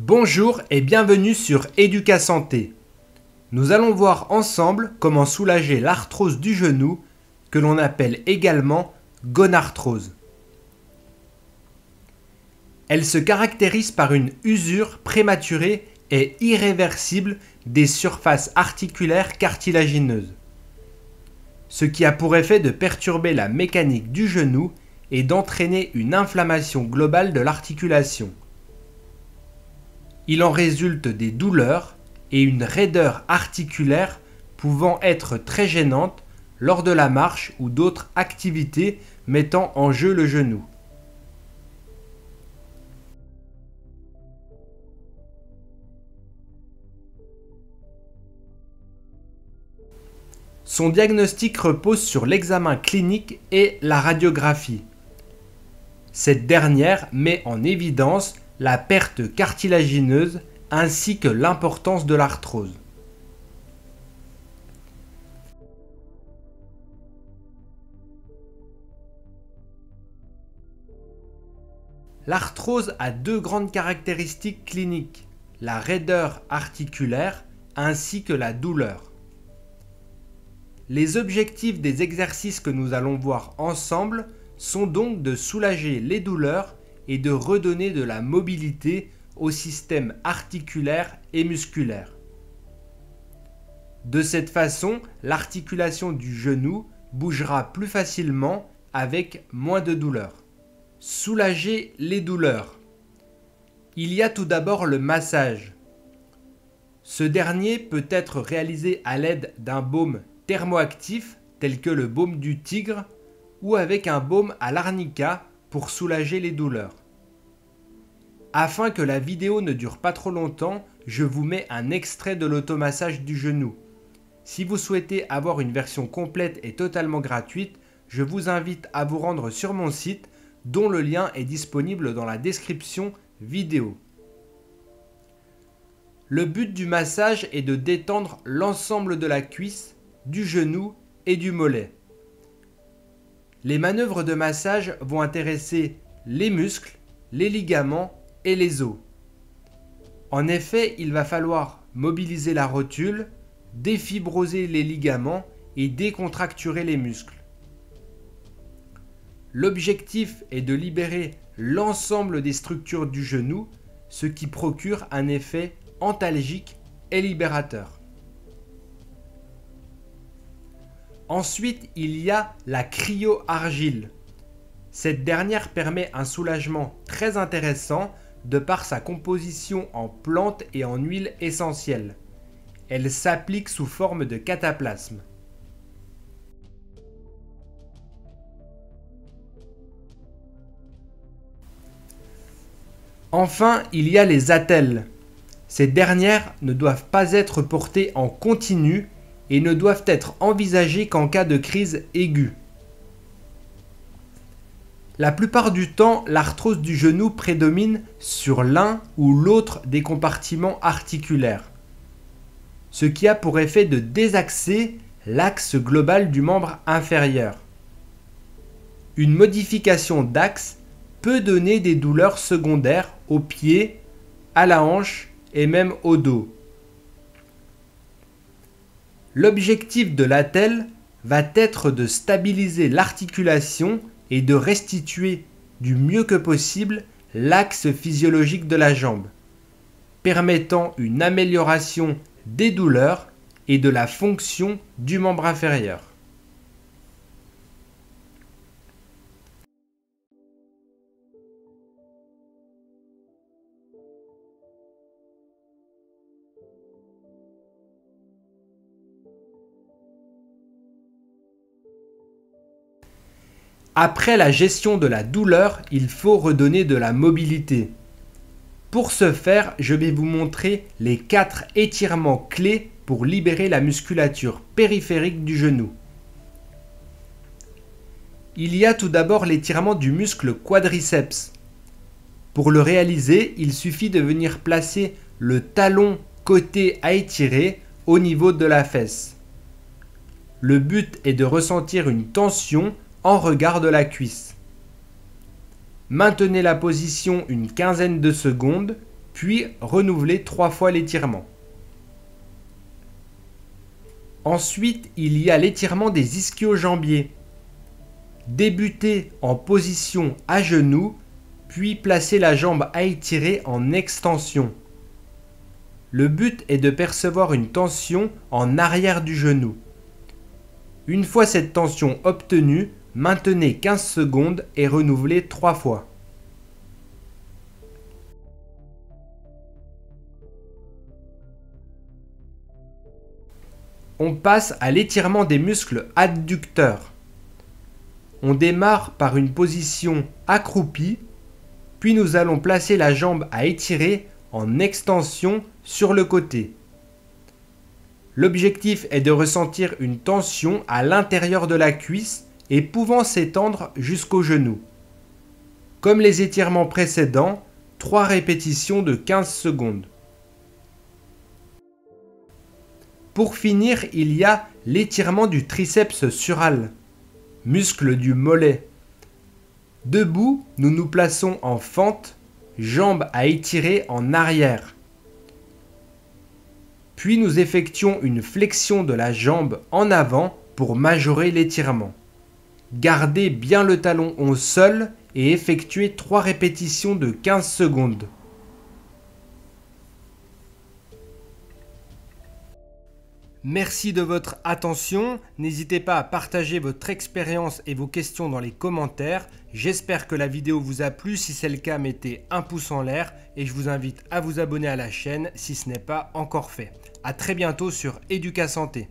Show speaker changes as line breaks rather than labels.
Bonjour et bienvenue sur Educasanté. Nous allons voir ensemble comment soulager l'arthrose du genou, que l'on appelle également gonarthrose. Elle se caractérise par une usure prématurée et irréversible des surfaces articulaires cartilagineuses, ce qui a pour effet de perturber la mécanique du genou et d'entraîner une inflammation globale de l'articulation. Il en résulte des douleurs et une raideur articulaire pouvant être très gênante lors de la marche ou d'autres activités mettant en jeu le genou. Son diagnostic repose sur l'examen clinique et la radiographie. Cette dernière met en évidence la perte cartilagineuse ainsi que l'importance de l'arthrose. L'arthrose a deux grandes caractéristiques cliniques, la raideur articulaire ainsi que la douleur. Les objectifs des exercices que nous allons voir ensemble sont donc de soulager les douleurs et de redonner de la mobilité au système articulaire et musculaire. De cette façon, l'articulation du genou bougera plus facilement avec moins de douleur. Soulager les douleurs. Il y a tout d'abord le massage. Ce dernier peut être réalisé à l'aide d'un baume thermoactif tel que le baume du tigre ou avec un baume à l'arnica pour soulager les douleurs. Afin que la vidéo ne dure pas trop longtemps, je vous mets un extrait de l'automassage du genou. Si vous souhaitez avoir une version complète et totalement gratuite, je vous invite à vous rendre sur mon site dont le lien est disponible dans la description vidéo. Le but du massage est de détendre l'ensemble de la cuisse, du genou et du mollet. Les manœuvres de massage vont intéresser les muscles, les ligaments et les os. En effet, il va falloir mobiliser la rotule, défibroser les ligaments et décontracturer les muscles. L'objectif est de libérer l'ensemble des structures du genou, ce qui procure un effet antalgique et libérateur. Ensuite, il y a la cryo-argile. Cette dernière permet un soulagement très intéressant de par sa composition en plantes et en huiles essentielles. Elle s'applique sous forme de cataplasme. Enfin, il y a les attelles. Ces dernières ne doivent pas être portées en continu et ne doivent être envisagées qu'en cas de crise aiguë. La plupart du temps, l'arthrose du genou prédomine sur l'un ou l'autre des compartiments articulaires, ce qui a pour effet de désaxer l'axe global du membre inférieur. Une modification d'axe peut donner des douleurs secondaires aux pieds, à la hanche et même au dos. L'objectif de l'attelle va être de stabiliser l'articulation et de restituer du mieux que possible l'axe physiologique de la jambe, permettant une amélioration des douleurs et de la fonction du membre inférieur. Après la gestion de la douleur, il faut redonner de la mobilité. Pour ce faire, je vais vous montrer les 4 étirements clés pour libérer la musculature périphérique du genou. Il y a tout d'abord l'étirement du muscle quadriceps. Pour le réaliser, il suffit de venir placer le talon côté à étirer au niveau de la fesse. Le but est de ressentir une tension en regard de la cuisse. Maintenez la position une quinzaine de secondes, puis renouvelez 3 fois l'étirement. Ensuite, il y a l'étirement des ischio-jambiers. Débutez en position à genoux, puis placez la jambe à étirer en extension. Le but est de percevoir une tension en arrière du genou. Une fois cette tension obtenue, maintenez 15 secondes et renouvelez 3 fois. On passe à l'étirement des muscles adducteurs. On démarre par une position accroupie, puis nous allons placer la jambe à étirer en extension sur le côté. L'objectif est de ressentir une tension à l'intérieur de la cuisse et pouvant s'étendre jusqu'au genou. Comme les étirements précédents, 3 répétitions de 15 secondes. Pour finir, il y a l'étirement du triceps sural, muscle du mollet. Debout, nous nous plaçons en fente, jambes à étirer en arrière. Puis nous effectuons une flexion de la jambe en avant pour majorer l'étirement. Gardez bien le talon au sol et effectuez 3 répétitions de 15 secondes. Merci de votre attention. N'hésitez pas à partager votre expérience et vos questions dans les commentaires. J'espère que la vidéo vous a plu. Si c'est le cas, mettez un pouce en l'air et je vous invite à vous abonner à la chaîne si ce n'est pas encore fait. À très bientôt sur Educa Santé.